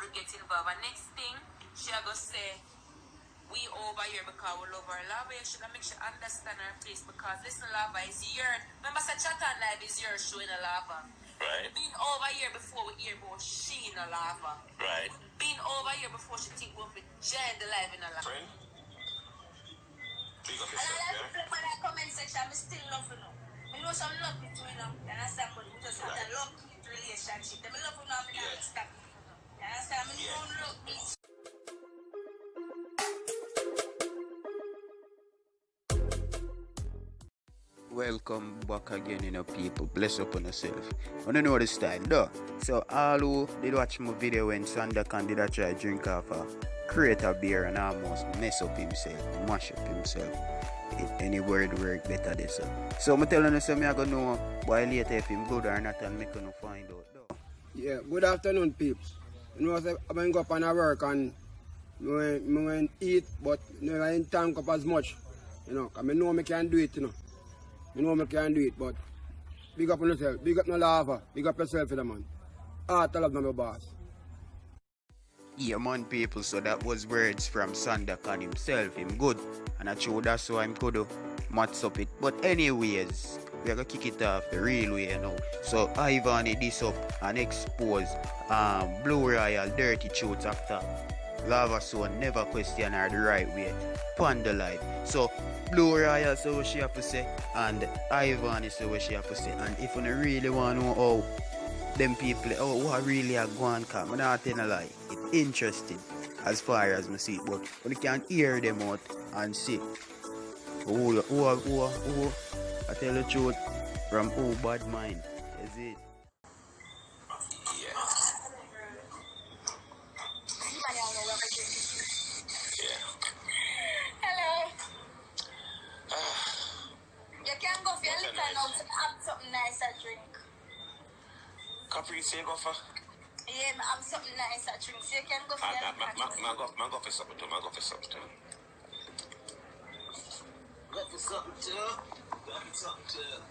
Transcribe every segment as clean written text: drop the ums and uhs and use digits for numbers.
will get involved. And next thing, she go say, we over here because we love her. Lava, you should make sure understand her place because listen, Lava is your. Remember, such a time live is your show in a Lava. Right. Been over here before we hear about she in a Lava. Right. Been over here before she think we'll be join the live in a Lava. Friend? Big up And yourself, I like yeah? to play my comment section, I still love you. I know some love between them. You understand? But we just have a love relationship. I love you now, I don't stop. You understand? I don't love me. Welcome back again, people. Bless up on yourself. I don't know the style, though. So, all who did watch my video when Sandocan did try to drink off a crate of beer and almost mess up himself, mash up himself. Any word work better this. So, I'm telling you, I'm going to know why later if him good or not, and I'm going to find out, though. Yeah, good afternoon, peeps. You know, I'm going to go up on work and I went eat, but I ain't tank up as much. You know, because I know I can do it, you know. I know I can do it, but big up on yourself, big up no lava, big up yourself, man. I love my boss. Yeah, man, people, so that was words from Sandocan himself. Him good, and I true that's why I'm could match up it. But anyways, we are gonna kick it off the real way, you know. So Ivany Diss up and expose Blue Royal dirty truth after Lava Zone never question her the right way. Panda life. So Blue Royal say what she have to say, and Ivany say what she have to say. And if you really want to know how them people, what really are going on, I'm not telling a lie. It's interesting as far as I see it, but you can hear them out and see. I tell the truth from bad mind. Is it? Hello. You can go for your liquor now to have something nice to drink. Caprice, you go for? Yeah, I have something nice to drink, so you can go for your liquor. Man go for something too, man go for something too. Go for something too. Go for something too.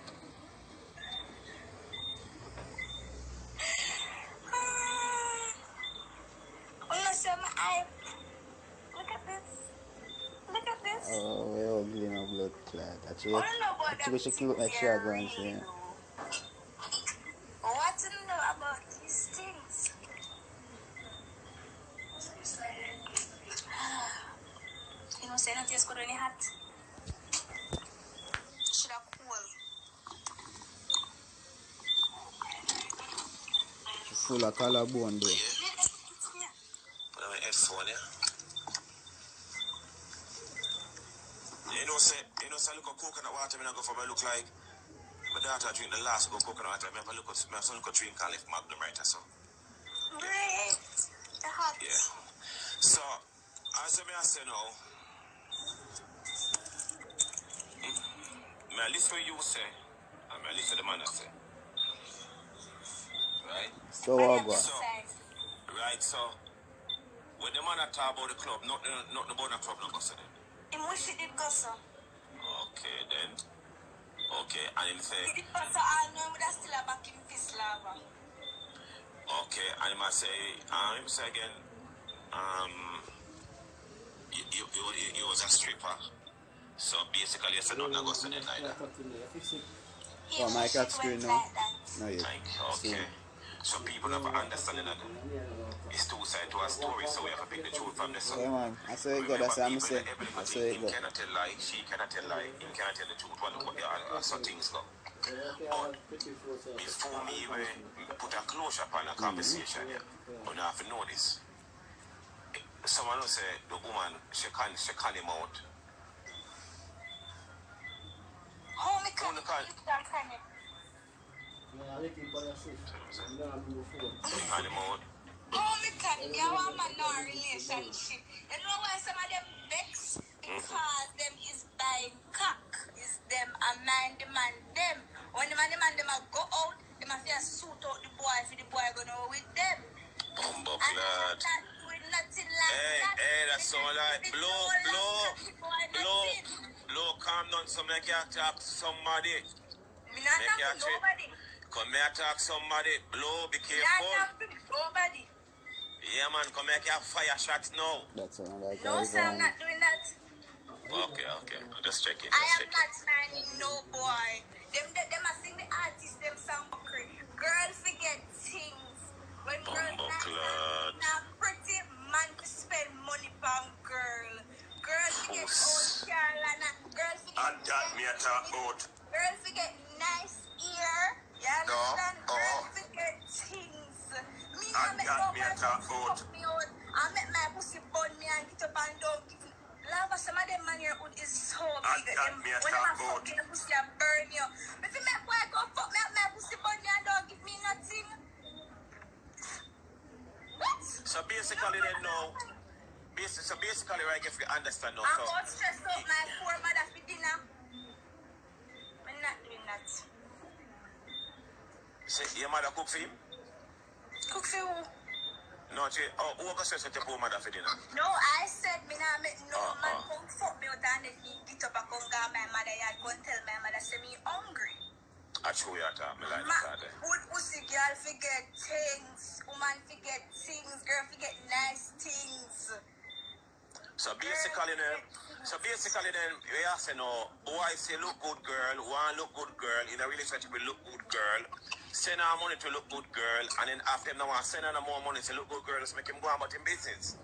Look at this. Look at this. Oh, we're ugly in a blood clot. Actually, she cute like she are going to say. What do you know about these things? You know, say not taste good when you hot. Should have cool. She's full of collarbone though. Put on my F1, yeah? You know, say look at coconut water, I go for my look like my daughter drink the last go coconut water. I have a look at my son go drink and lift Magnum right so. Great. The hot. Yeah. So, as I say now, I listen what you say, and I listen to the man I say. Right? So what? Right, so when the man talk about the club, not about the club, no go say them. In which it did go so? Okay, then. Okay, and him say. It did go so, I know but that's still a back in this lava. Okay, and him say again, you was a stripper. So basically, you said not go say them like that. Oh, my cat screen now. No, yeah. Okay. So people have an understanding of it's two sides to a story, so we have to pick the truth from the side. Yeah, man. I say it good, that's what I'm saying. I say it He good. cannot tell lie, she cannot tell lie, he cannot tell the truth, so things go. But before me, we put a closure upon a conversation here, we have to know this. Someone will say the woman, she can him out. How me can him? Oh, me can you want man no relationship. You know why some of them vex? Because them is buying cock. Is them a man demand them. When the man demand them a go out, them a feel suit out the boy for the boy gonna with them. Bumbo And clad. not doing nothing like that. Hey, that's all right. Blow, calm down so make you talk to somebody. Me not talking to nobody. Come here talk to somebody. Blow, be Me careful. not talking to nobody. You Yeah, man, come make your fire shots now. That's all like No, sir, I'm not doing that. Okay. I'm just checking. I am not signing no boy. Them are sing the artists, them sound crazy. Girls forget things. When girls not pretty, man to spend money on girl. Girls forget old Carolina. Girls forget. And that me a talk about. Girls forget nice ear. You understand? Girls forget things. Me And that me a talk about. I met my pussy bun me and get up and down. Lava, some of them man here is so big. When I'm fucking the pussy, I burn you. If you make boy go fuck me up my pussy bun you and don't give me nothing. What? So basically then now, basically right, if you understand now. I'm going to stress out my poor mother for dinner. I'm not doing that. Say, your mother cook for him? Cook for who? No, who was stress with your poor mother for dinner? No, I said me not make no man come fuck me out and then he get up and come to my mother and go and tell my mother say me hungry. I show you that, me like that. Good pussy girl forget things, woman forget things, girl forget nice things. So basically then, we are saying no, boy say look good girl, one look good girl, in a relationship with look good girl, send her money to look good girl, and then after him now send her more money to look good girl, let's make him go about him business.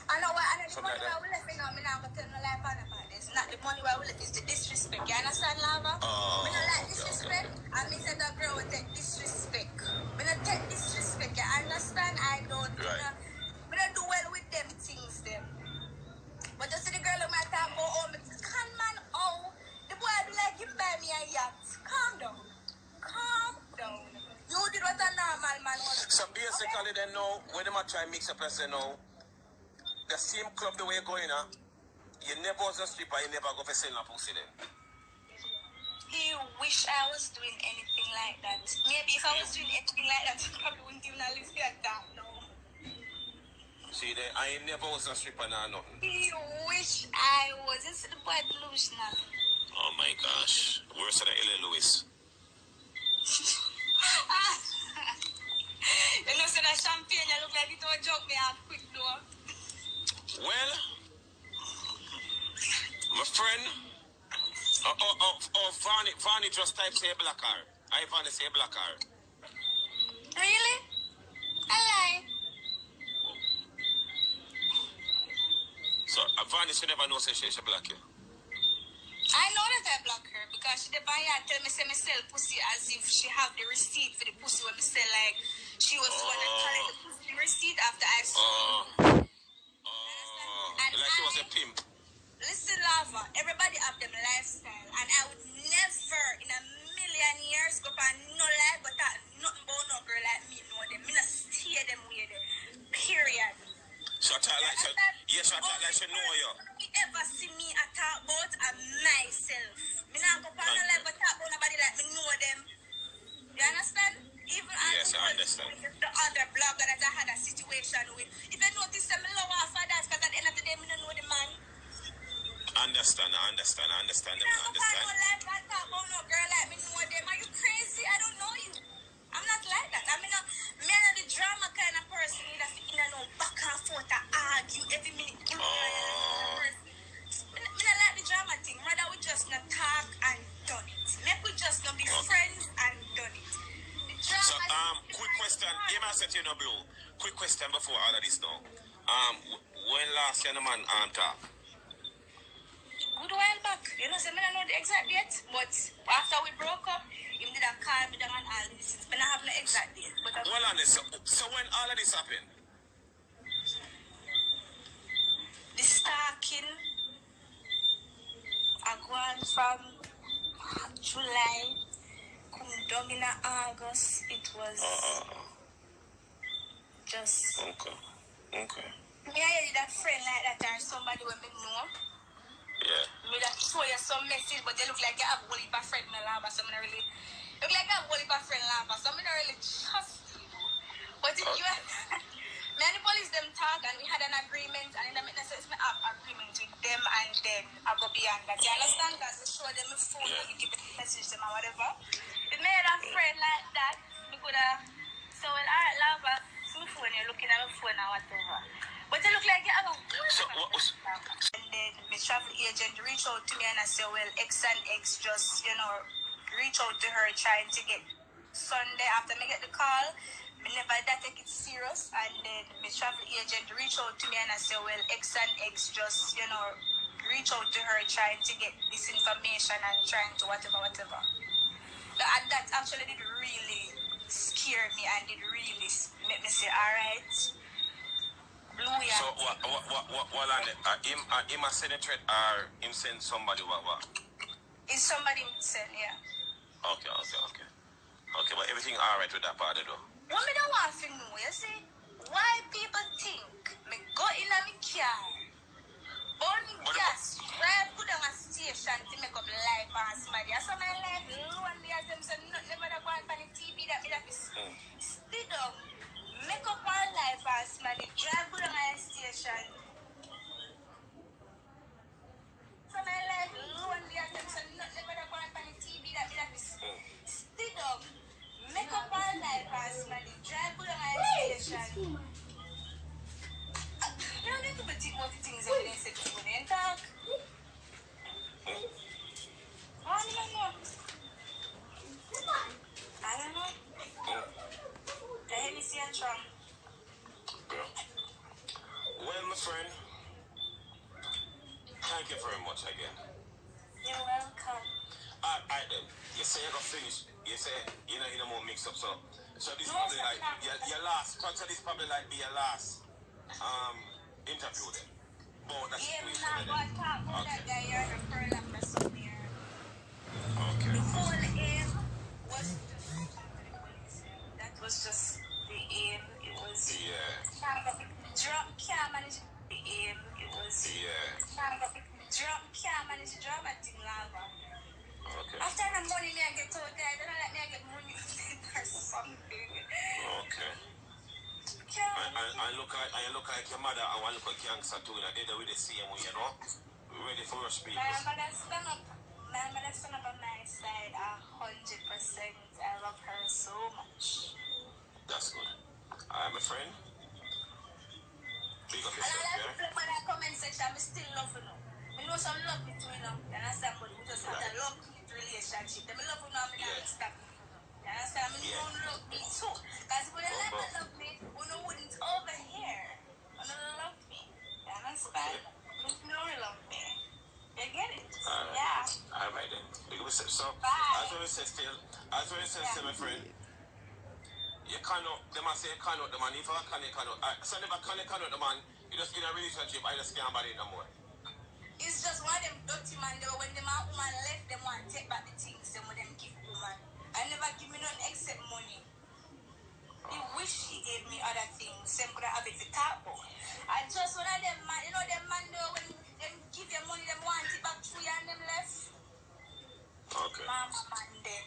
I know what, and the money I will let me know, I'm not going to tell no lie about this. Not the money I will let, it's the disrespect. You understand, Lava? I don't like disrespect, and me said that girl will take disrespect. I don't take disrespect, you understand? I don't do well with them things, them. But just see the girl in my time go home, can man, the boy be like, you buy me a yacht. Calm down. You did what a normal man was. So basically then now, when them try mix up and say no, the same club the way you're going you never was a stripper, you never go for selling a pussy then. Do you wish I was doing anything like that? Maybe if I was doing anything like that, you probably wouldn't even live like that, no. See, I never was a stripper now, nothing. Do you wish I was? This is the boy delusional. Oh my gosh. Worse than L.A. Lewis. You know, so that champagne, you look like it will jog me out quick, though. Well, my friend, Vani just type say black car. Ivany say black car. Really? I lie. So, Vani should never know say she's black, yeah? I know that I block her because she buy and tell me say me sell pussy as if she have the receipt for the pussy when me sell like she was the one that collect the pussy receipt after I sold. Like she was a pimp. Listen, Lava, everybody have them lifestyle and I would never in a million years go for no life but that nothing about no girl like me know them. Me not steer them with them. Period. Shut up like she know you. You ever see me talk about myself? Me not go for no life but talk about nobody like me know them. You understand? Even yes, I understand. The other blogger that I had a situation with. If you notice them low off of that because at the end of the day me don't know the man. I understand. I don't like that talk about no girl like me know them. Are you crazy? I don't know you. I'm not like that. I'm not the drama kind of person that fit in no back and forth to argue every minute. Me not like the drama thing. Rather we just not talk and done it. Maybe we just not be friends and done it. So quick question. You must set you no blue. Quick question before all of this now. When last year the man talk? Good while back. You know, so I don't know the exact date, but after we broke up, he did a call me down and all this. But I have no exact date. But well, honest, so when all of this happened? The stalking, I gone from July, come down in August. It was just... Okay. Me I did a friend like that or somebody when me know. Yeah. Me that show you some message, but they look like you have a whole heap of friend in the lava, so I don't really... Look like you have a whole heap of friend in the lava, so I don't really trust you. But if you... Me and the police them talk and we had an agreement and in the midst of me have agreement with them and then I go beyond that. You understand? Because we show them a phone and we give a message to them or whatever. If me had a friend like that, we could have... So, well, alright, lava. So my phone, you're looking at my phone or whatever. But it look like you have a So what was? And then my travel agent reached out to me and I said, well, X and X just, reach out to her trying to get Sunday after me get the call. I never that take it serious. And then my travel agent reached out to me and I said, well, X and X just, reach out to her trying to get this information and trying to whatever. And that actually did really scare me and it really make me say, all right. So what on it? Him a send a threat or him send somebody what? It's somebody sent, yeah. Okay, but everything alright with that part though? What me don't want to know, you see? Why people think me go in a me car, burn gas, drive to the station to make up life and somebody. So my life lonely as them say nothing never go on the TV that me that is still up, make up my life and somebody, drive to the station. So my life lonely as them say nothing never go on the TV that me that is still up, make up my life and somebody, drive to the station. You don't need to think what the things that they say to you and talk. I don't know. Let me see a Trump. Well, my friend, thank you very much again. You're welcome. Alright then. You say you're gonna finish. You say you know more mix up so this No, probably sir, like no. your last. Consider this probably like be your last interview then. But that's Yeah, situation I'm not going to talk about that guy. You're the pearl of my soul here. Okay. The whole aim was that was just the aim. It was can't manage the aim. It was can't manage the drama thing lava. Okay. After the money me I get out there, then I let me get money or something. Okay. I look like your mother and I look like youngster too. They're with the same way, you know. Ready for rush people. My mother stand up on my side 100%. I love her so much. That's good. Alright, my friend. Big up And I yourself, like yeah? to play my comment section. I still love you know. I know some love between them. You understand? But we just have a love relationship. They love you now, I don't stop. You understand? I don't love me too. Because when I never love me, we know wouldn't over here. You don't love me. You understand? You don't love me. You get it? Yeah. Alright then. Big up yourself. So, Bye. as well as my friend, you cannot, they must say you cannot the man. If I cannot, so never cannot the man, you just in a relationship, I just can't marry no more. It's just one of them dirty man though. When the man woman left, them want to take back the things them when them give woman. I never give me none except money. He wish he gave me other things. Them could have it to talk about. And just one of them man, them man though when them give you money, them want it back to you and them left. Okay. Mama man then.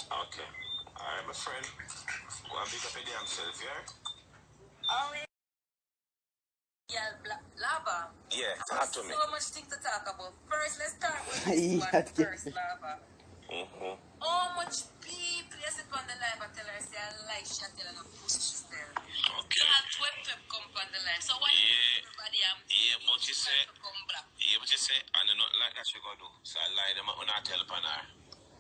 Okay. Alright, my friend. Go and pick up your damn self, yeah? Always. Yeah, lava. Yeah, talk to me. So much thing to talk about. First, let's start with this one first, lava. How much people you sit on the live and tell her say I like she and tell her no pussy she's there. Okay. You have 12 people come on the live. So what everybody but you say, I know not like that she gonna do. So I lie them when I tell upon her.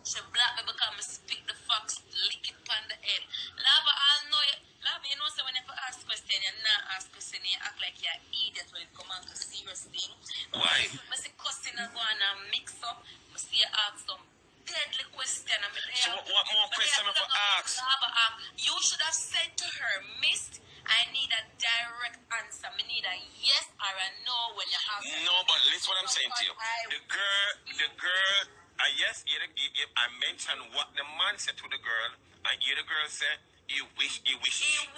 She black me because me speak the facts, lick it on the head. Lava, I know you. Lava, you know, so when you ask question, you not ask question, you act like you're an idiot when it come on to serious thing. Why? I see question and go on and mix up. I see you ask some deadly question. So what more question I for ask? Lava, you should have said to her, Miss, I need a direct answer. I need a yes or a no when you ask. No, but listen what I'm saying to you. The girl, yes, I mentioned what the man said to the girl, and the girl said, he wish. He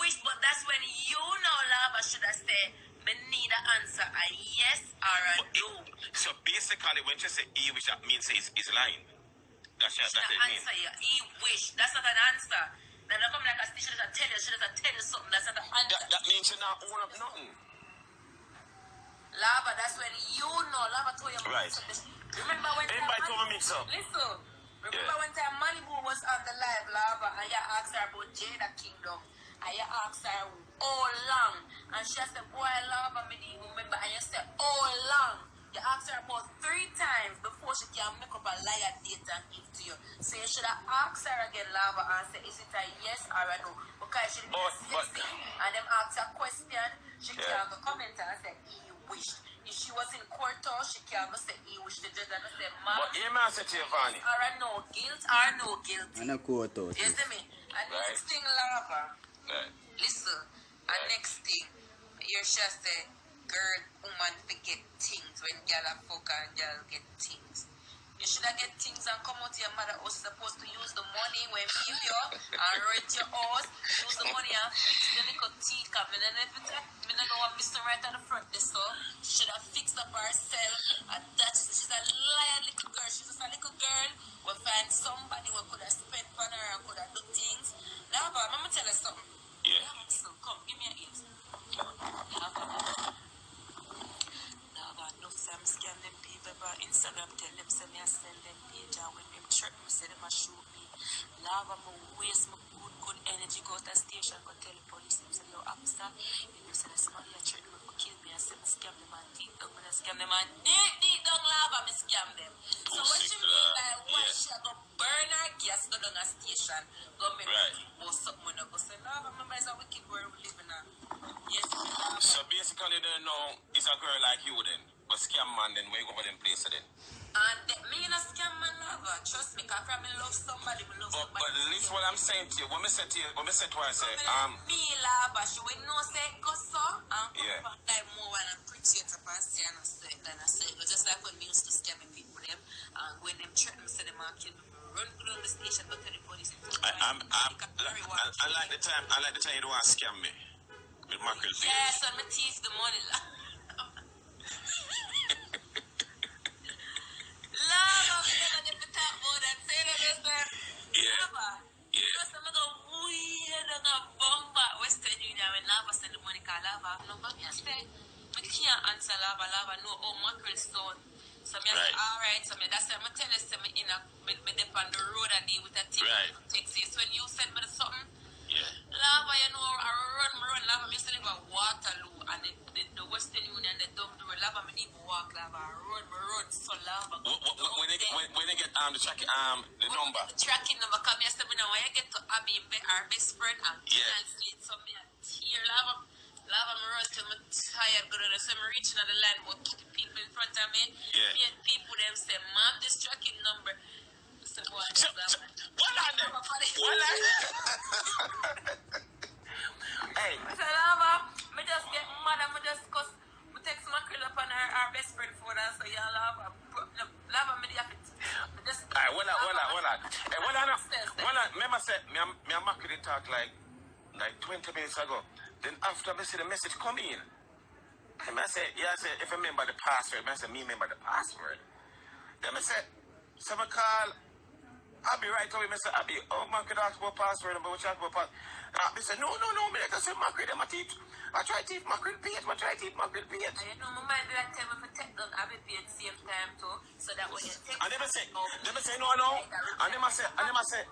wish, but that's when you know Lava should have said, me need an answer, a yes or a no. So basically, when she say he wish, that means he's lying. That's what it means. Answer you. He wish. That's not an answer. That don't come like a she doesn't tell you something. That's not an answer. That means you're not own up nothing. Lava, that's when you know. Lava told you. Right. Remember when Everybody told me mix up. Listen. Remember when time Malibu was on the live, Lava, and you asked her about Jada Kingdom. and you ask her how long, and she said, boy, love, I didn't even remember, and you said, how long? You ask her about 3 times before she can make up a liar date and give to you. So you should have asked her again, Lava, and say, is it a yes or a no? Because she didn't sexy, and them ask her question, she can go comment and say, he wished. If she was in court, she can go say, he wished the judge and say, ma'am, but you may say to Ivany. or a no guilt or no guilty. And a court out. You see me? And next thing, Lava, listen, and next thing, here she say, girl, woman forget things when y'all are fuck and y'all get things. You should have get things and come out to your mother house supposed to use the money when give you and rent your house, use the money and fix the little teeth. I don't know what Mr. Right at the front this so she should have fixed up herself and that's she's a liar little girl. She's just a little girl. We'll find somebody who could have spent on her and could have done things. Now, but I'm gonna tell you something. Yeah. So come, give me a ears. No some scam them people about Instagram tell them say me I send them page and when them trick me say them a shoot me. Lava me waste my good energy go to the station go tell the police them say yo officer you know say somebody a trick me kill me and say me scam them and deep down when I scam them and deep down lava me scam them. So what she mean by why she go burn her gas go down a station go make me something when I go say lava remember it's a wicked world we live in now. Yes. So basically they know it's a girl like you then. But scam man then where you go for them place then? And me in a scam man lover, trust me, because I love somebody, me love somebody. But listen what I'm saying to you, what me say to you, what me say to her, I say, me lover, she will know say go so, and come back like more and appreciate a person and say, than I say, just like when me used to scam people them, and when them threaten me, say them and kill me, run down the station, go to the police. I like the time you don't want to scam me. With mackerel fish. Yes, and me tease the money. Love, I'm never get to talk about that. Say that, mister. Yeah. Because I'm going to weird and a bomba Western Union when Lava send the money call Lava. No, but I say, I can't answer Lava. Lava know how mackerel stone. So I say, alright, so that's why I tell you, so me dip on the road and deal with that thing. Texas. When you send me something, Lava, you know, I run, Lava, me still live at Waterloo, and the Western Union, the dumb door, Lava, me need to walk, Lava, I run, so Lava. When they get the tracking, the number. The tracking number, come here, so me now, when you get to Abby, our best friend, and sleep, so me here, Lava, me run till me tired, go to the, so me reaching at the line, but the people in front of me, me and people, them say, Mom, this tracking number, so what is that? Hey. I said, Lava, me just get mad and me just cause me text my girl up on our best friend phone and say, yeah, Lava, me the it. Alright, hold on. Hey, remember say, me and Mackie did talk like 20 minutes ago. Then after me see the message come in, and I say, if I remember the password, I say, me remember the password. Then I say, so I call Abby right away, I say, Abby, man could ask for password, but which ask for password. I said, no, me like I said, Macri, them a teach. I try to teach Macri page. And you know, my mind that tell me to take down Abby page same time too, so that when you take and them say, no. And them say, them say,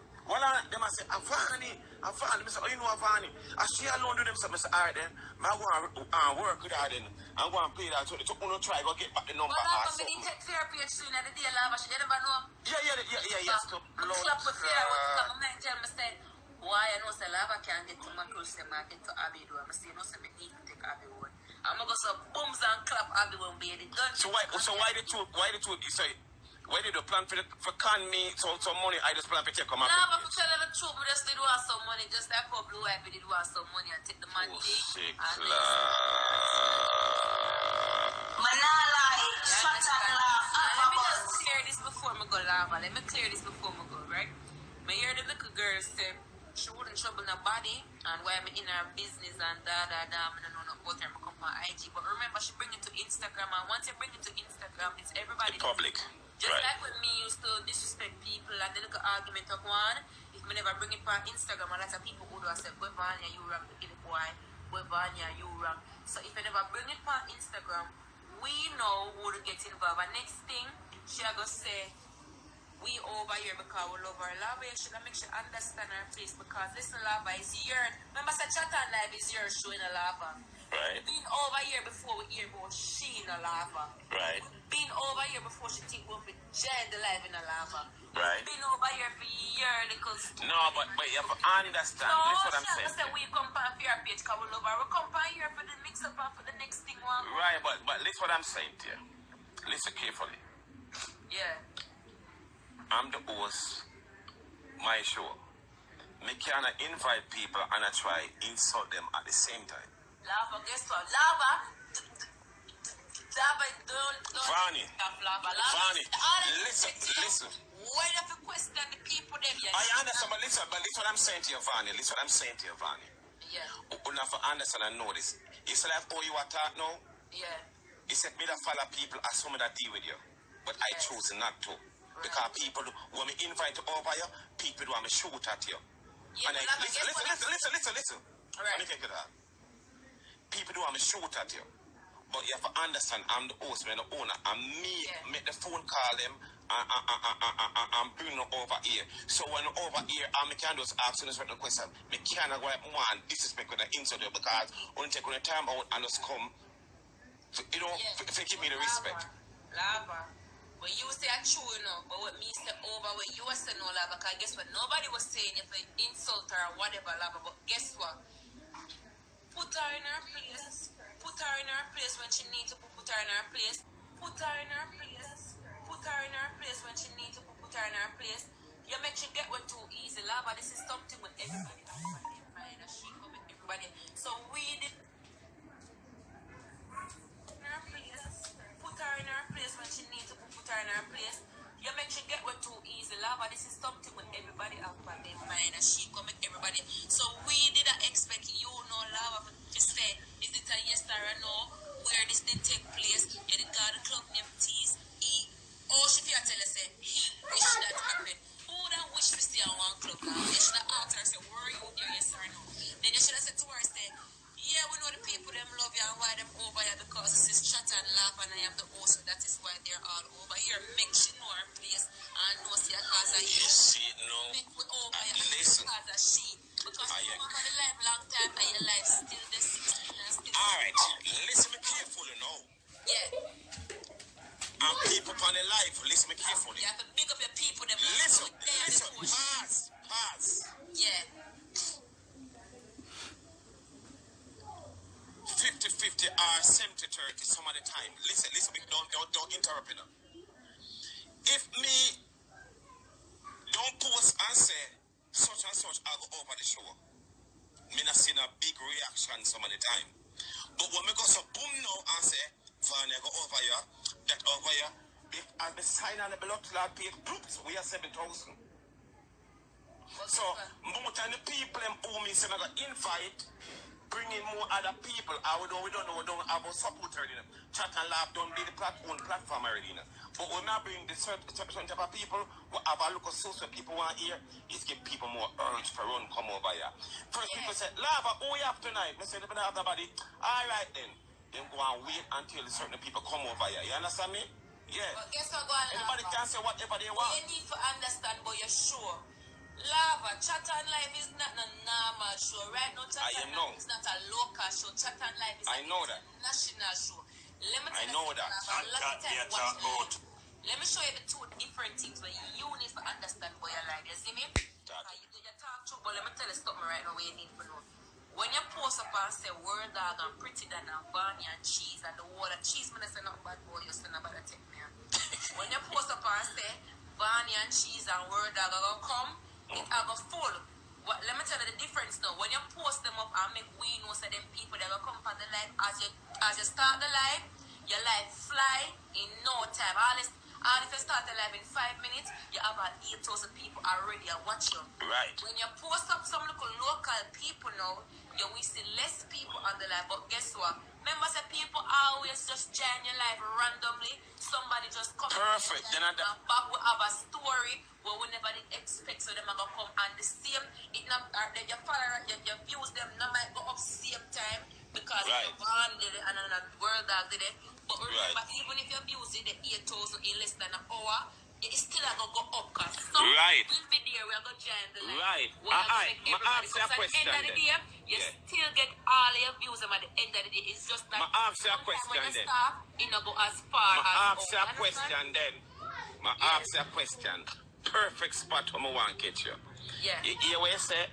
Ivany. Them say, oh, you know Ivany. I she alone do them something. I say, alright then, I go and work with her then. I'm going to pay that. So try go get back the number. But I'm going to take fair page soon at the day, Lava. She never know. Yeah. Stop. Clap with fair. I'm going to tell me, say, why I know say Lava can't get to Macro, say I get to Abby do. I'm say no, say me need to take Abby one. I'm going to go so booms and clap Abby one be the done. So why the two you say why did you plan for con me some money? I just plan for take come up. Lava for tell the truth, we just did want some money, just like how Blue Ivy did want some money and take the money. Manala, shut up, laugh. Let me just clear this before me go, Lava. Let me clear this before me go, right? Me hear the little girl say she wouldn't trouble nobody and why I'm in her business and I don't know about her, I come on IG. But remember, she bring it to Instagram, and once you bring it to Instagram, it's everybody. The public. Just like when me used to disrespect people and the little argument of one, if me never bring it on Instagram, a lot of people would have said, "Boy, Vanya, you wrong, the boy. Boy, Vanya, you wrong." So if you never bring it on Instagram, we know who to get involved. And next thing, she go say, we over here because we love our lava. You should make sure understand our place because this lava is your. Remember, say Chat and Live is your show in a lava. Right. Been over here before we hear about she in a lava. Right. Been over here before she think about the Jane Live in a lava. Right. Been over here for years because. No, but you have to understand. No, That's what I'm saying. Say we come on your page because we love her. We come on here for the mix up and for the next thing one. Right, but listen what I'm saying to you. Listen carefully. Yeah. I'm the host, my show. Me cannot invite people and I try insult them at the same time. Lava, guess what? Lava, don't. Vani. Lava. Vani, listen. Why do you question the people there? I understand, but listen what I'm saying to you, Vani. Listen what I'm saying to you, Vani. Yeah. You have to understand and know this. You said like, you are taught now? Yeah. He said, me that follow people as someone that deal with you. But I choose not to. Right. Because people, when me invite you over you, people want me shoot at you. Yeah, and listen. Right. Let me take it out. People want me shoot at you. But you have to understand, I'm the host, I'm the owner. And me, make the phone call them and bring them over here. So when I'm over here, I can just ask you a certain question. I cannot go like one disrespect with the insult you because when you take the time out and just come, you know, give me the respect. Lava. When you say I true, you know, but what me say over, what you say no, Lava, because guess what? Nobody was saying if I insult her or whatever, Lava, but guess what? Put her in her place. Put her in her place when she needs to put her in her place. Put her in her place. Put her in her place when she needs to put her in her place. You make she get one too easy, Lava. This is something with everybody. She come with everybody. So we did. Put her in her place when she needs to put her in her place. You make she get one too easy, Lava. This is something when everybody have on their mind and she come with everybody. So we didn't expect you know, Lava, to say, is it a yes or a no? Where this did take place? You did got the club name tease. She feel tell us say he wish that happened. Who that wish to see on one club now? You should have asked her, say, where are you there, yes or no? Then you should have said to her, say, yeah, we know the people them love you and why them over here because this is Chat and Laugh and I am the host, so that is why they're all over here. Make she know her place and know see her cause of you. See, no. Make we over here listen. Cause of she. Because you come on the life long time and your life still the 16 and still. Alright, listen me carefully now. Yeah. And people on the life, listen me carefully. You have to big up your people them. Listen, pause. Yeah. 50-50 or 70-30 some of the time. Listen, don't interrupt me now. If me don't post and say such and such, I'll go over the show. Me not seen a big reaction some of the time. But when me go so boom now and say, Vanya go over here, that over here, if I be sign on the blood clot page, we are 7,000. So, more than the people who me say I got invite, bring in more other people. We don't know, we don't have a support already. Chat and Laugh don't be the platform already. But when I bring the certain type of people, what have a look at social people want here is give people more urge to run, come over here. First people say, Lava, who we have tonight? They say, they don't have nobody. All right then. Then go and wait until certain people come over here. You understand me? Yeah. But guess what, go on, anybody can say whatever they want. You need to understand, but you're sure. Lava, Chat and Live is not a normal show, right? No, Chat and Live is not a local show. Chat and Live is a national show. Let me tell you let me show you the two different things where you need to understand what you like. You see me? You talk true, but let me tell you something right now where you need to know. When you post up and say Word Dog and Pretty Dan and Barney and Cheese and the water cheese, man, I say not bad boy, you say not bad take me. When you post up and say Barney and Cheese and Word Dog are gonna come, it are gonna full. Let me tell you the difference now. When you post them up and make we know so them people that will come for the live as you start the live, your live fly in no time. All if you start the live in 5 minutes, you have about 8,000 people already watch you. Right. When you post up some local people now, you will see less people on the live. But guess what? Remember that people always just join your live randomly. Somebody just come perfect. Then and back we have a story where we never did expect, so them are gonna come and the same. It not then your follower, your views them not might go up same time because your band did it and another World Dog did it. But remember, even if your views did 8,000 in less than an hour, it's still a go up, cause some Right. will be there, we are going to join the line. Right. We are going to make Ma everybody, ask you a because question at the end of the then. day, you Yeah. still get all your views, and at the end of the day, it's just that Ma ask you a sometimes question when you then. start, it not go as far Ma as ask you a understand? question then. Ma ask you a question. Perfect spot where I want to catch you. Yeah. You hear what you say?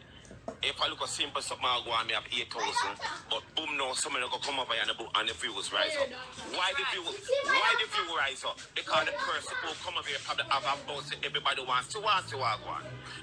If I look a simple something, I'll go and me have 8,000. But boom, now someone will come over and the views rise up. Why the view rise up? Because the person who come over here probably have a boss everybody wants to walk on.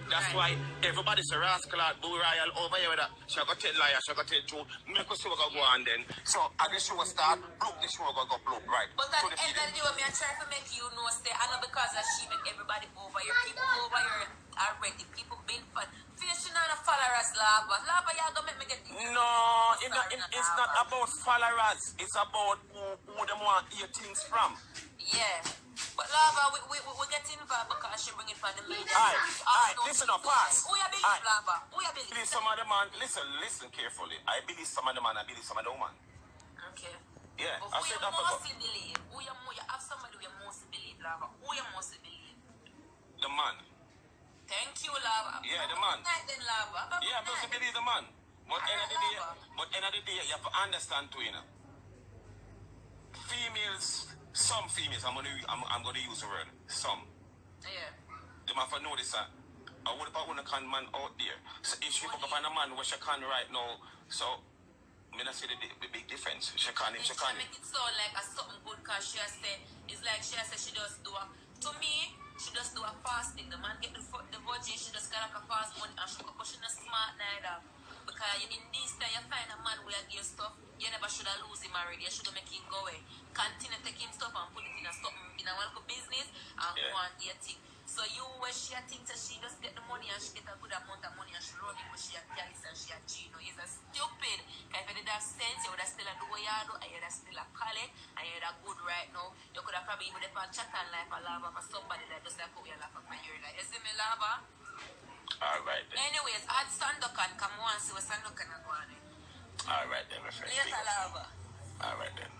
That's why everybody's a rascal at Boo Royal over here with that. She got tell liar, she got tell truth. Make us see what go on then. So at the show start, bloop the show go bloop, right? But at the end of the day, when I try to make you know, say, I know because of she make everybody over here, people over here already, people been fun. Fish not a followers, Lava. Lava, y'all gonna make me get No, it's not about followers. It's about who them want to hear things from. Yeah. But Lava, we get involved because she bring it from the media. Alright, listen up, pass. Who you believe, Lava? Who you believe? Believe some of the man, listen carefully. I believe some of the man, I believe some of the woman. Okay. Yeah, But I who said you that mostly believe? Who you have somebody who you mostly believe, Lava? Who you mostly believe? The man. Thank you, Lava. Yeah, the man. Then, Lava. Yeah, I mostly believe the man. But end of the day, you have to understand too, you know. Females, some females, I'm gonna use the word, some. Yeah. They have to know this, I would have a con man out there. So if she hook up on a man where she can right now, so I mean I see the big difference. She can if she can. Make it sound like a something good because she has said it's like she has said she just do a to me, she just do a fasting. The man get the virgin, she just got like a fast money and she but she not smart neither. Because in this time you find a man where you give stuff, you never should have lose him already, you should have make him go away. Continue taking stuff and put it in a something in a one business and go on their thing. So you where she thinks that she just get the money and she get a good amount of money and she run it, but she a careless and she a Gino. Is a stupid. Because if you did have sense, you would have still a do what you do, and you would have still a college, and you would have good right now. You could have probably even depend chat on life or lava for somebody that does that put your life up in your life. You see me, lava? Alright then. Anyways, add Sandocan, come on, see what Sandocan is going on. Alright then, my friend. Later, lava. Alright then.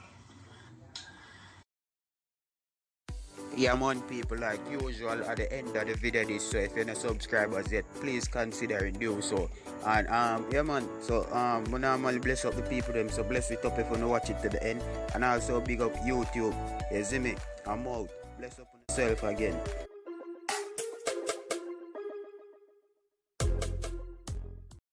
Yeah man, people, like usual at the end of the video this, so if you're not subscribers yet, please consider do so. And yeah man, so we normally bless up the people them, so bless it up if you wanna watch it to the end. And also big up YouTube. You see me? I'm out. Bless up on yourself again.